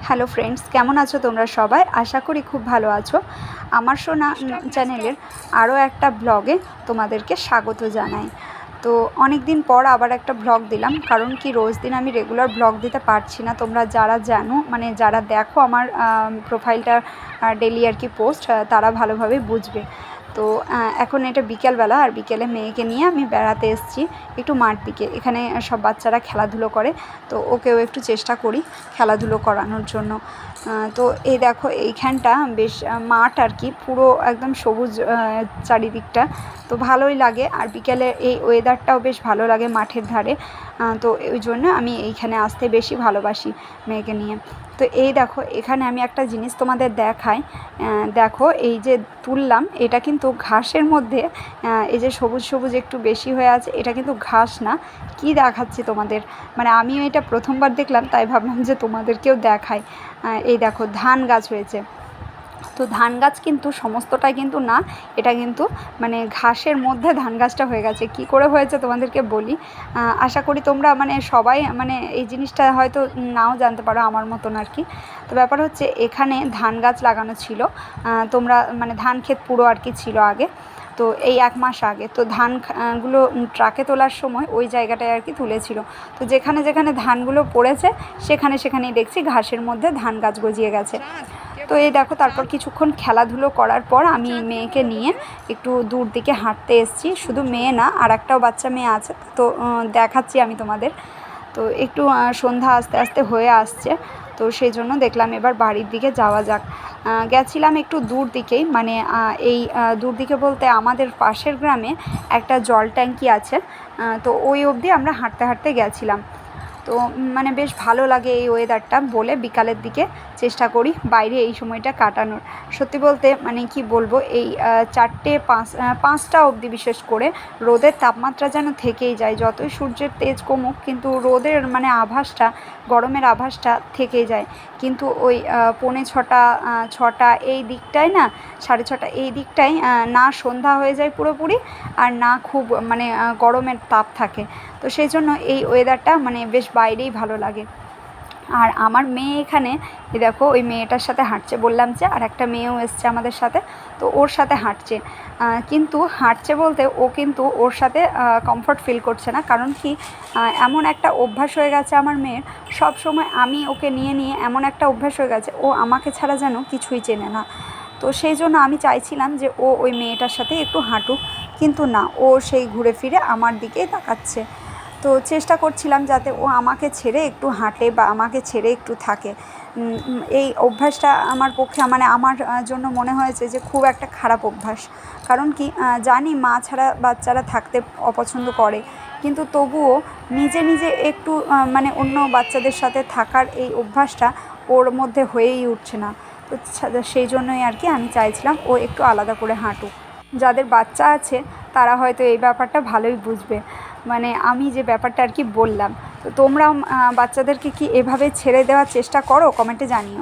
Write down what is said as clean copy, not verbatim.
Hello friends, কেমন আছো তোমরা সবাই? আশা করি খুব ভালো আছো। আমার সোনা চ্যানেলের আরও একটা ব্লগে তোমাদেরকে স্বাগত জানাই। তো অনেক দিন পর আবার একটা ব্লগ দিলাম, কারণ কি রোজ দিন আমি রেগুলার ব্লগ দিতে পারছি না। তোমরা যারা জানো, মানে যারা দেখো আমার প্রোফাইলটা ডেলি আর কি পোস্ট, তারা ভালোভাবে বুঝবে। তো এখন এটা বিকেলবেলা, আর বিকেলে মেয়েকে নিয়ে আমি বেড়াতে এসেছি একটু মাঠ দিকে। এখানে সব বাচ্চারা খেলাধুলো করে, তো ওকেও একটু চেষ্টা করি খেলাধুলো করানোর জন্য। তো এই দেখো এইখানটা বেশ মাঠ আর কি, পুরো একদম সবুজ চারিদিকটা, তো ভালোই লাগে। আর বিকেলে এই ওয়েদারটাও বেশ ভালো লাগে মাঠের ধারে। তো ওই জন্য আমি এইখানে আসতে বেশি ভালোবাসি মেয়েকে নিয়ে। তো এই দেখো এখানে আমি একটা জিনিস তোমাদের দেখাই। দেখো এই যে তুললাম, এটা কিন্তু ঘাসের মধ্যে এই যে সবুজ সবুজ একটু বেশি হয়ে আছে, এটা কিন্তু ঘাস না। কি দেখাচ্ছি তোমাদের, মানে আমিও এটা প্রথমবার দেখলাম, তাই ভাবলাম যে তোমাদেরকেও দেখাই। এই দেখো ধান গাছ হয়েছে। তো ধান গাছ কিন্তু সমস্তটাই কিন্তু না, এটা কিন্তু মানে ঘাসের মধ্যে ধান গাছটা হয়ে গেছে। কি করে হয়েছে তোমাদেরকে বলি। আশা করি তোমরা মানে সবাই মানে এই জিনিসটা হয়তো নাও জানতে পারো আমার মতন আর কি। তো ব্যাপার হচ্ছে এখানে ধান গাছ লাগানো ছিল। তোমরা মানে ধান ক্ষেত পুরো আর কি ছিল আগে। তো এই 1 মাস আগে তো ধানগুলো ট্রাকে তোলার সময় ওই জায়গাটায় আর কি তুলেছিল। তো যেখানে যেখানে ধানগুলো পড়েছে সেখানেই দেখছি ঘাসের মধ্যে ধান গাছ গজিয়ে গেছে। তো এই দেখো তারপর কিছুক্ষণ খেলাধুলো করার পর আমি মেয়েকে নিয়ে একটু দূর দিকে হাঁটতে এসেছি। শুধু মেয়ে না, আর একটাও বাচ্চা মেয়ে আছে, তো দেখাচ্ছি আমি তোমাদের। তো একটু সন্ধ্যা আস্তে আস্তে হয়ে আসছে, তো সেই জন্য দেখলাম এবার বাড়ির দিকে যাওয়া যাক। গেছিলাম একটু দূর দিকেই, মানে এই দূর দিকে বলতে আমাদের পাশের গ্রামে একটা জল ট্যাঙ্কি আছে, তো ওই অবধি আমরা হাঁটতে হাঁটতে গেছিলাম। তো মানে বেশ ভালো লাগে এই ওয়েদারটা বলে বিকালের দিকে চেষ্টা করি বাইরে এই সময়টা কাটানোর। সত্যি বলতে মানে কি বলবো, এই 4-5টা অবধি বিশেষ করে রোদের তাপমাত্রা যেন থেকেই যায়। যতই সূর্যের তেজ কমুক, কিন্তু রোদের মানে আভাসটা, গরমের আভাসটা থেকেই যায়। কিন্তু ওই 5:45, 6টা এই দিকটায় না, 6:30 এই দিকটায় না সন্ধ্যা হয়ে যায় পুরোপুরি, আর না খুব মানে গরমের তাপ থাকে। তো সেই জন্য এই ওয়েদারটা মানে বেশ বাইরেই ভালো লাগে। আর আমার মেয়ে এখানে এই দেখো ওই মেয়েটার সাথে হাঁটছে, বললাম যে আর একটা মেয়েও এসছে আমাদের সাথে, তো ওর সাথে হাঁটছে। কিন্তু হাঁটছে বলতে ও কিন্তু ওর সাথে কমফর্ট ফিল করছে না। কারণ কি, এমন একটা অভ্যাস হয়ে গেছে আমার মেয়ের, সব সময় আমি ওকে নিয়ে নিয়ে এমন একটা অভ্যাস হয়ে গেছে, ও আমাকে ছাড়া যেন কিছুই চেনে না। তো সেই জন্য আমি চাইছিলাম যে ও ওই মেয়েটার সাথে একটু হাঁটুক, কিন্তু না, ও সেই ঘুরে ফিরে আমার দিকেই তাকাচ্ছে। তো চেষ্টা করছিলাম যাতে ও আমাকে ছেড়ে একটু হাঁটে বা আমাকে ছেড়ে একটু থাকে। এই অভ্যাসটা আমার পক্ষে মানে আমার জন্য মনে হয়েছে যে খুব একটা খারাপ অভ্যাস। কারণ কি, জানি মা ছাড়া বাচ্চারা থাকতে অপছন্দ করে, কিন্তু তবুও নিজে নিজে একটু মানে অন্য বাচ্চাদের সাথে থাকার এই অভ্যাসটা ওর মধ্যে হয়েই উঠছে না। তো সেই জন্যই আর কি আমি চাইছিলাম ও একটু আলাদা করে হাঁটুক। যাদের বাচ্চা আছে তারা হয়তো এই ব্যাপারটা ভালোই বুঝবে, মানে আমি যে ব্যাপারটা আর কি বললাম। তো তোমরাও বাচ্চাদেরকে কি এভাবে ছেড়ে দেওয়ার চেষ্টা করো? কমেন্টে জানিও।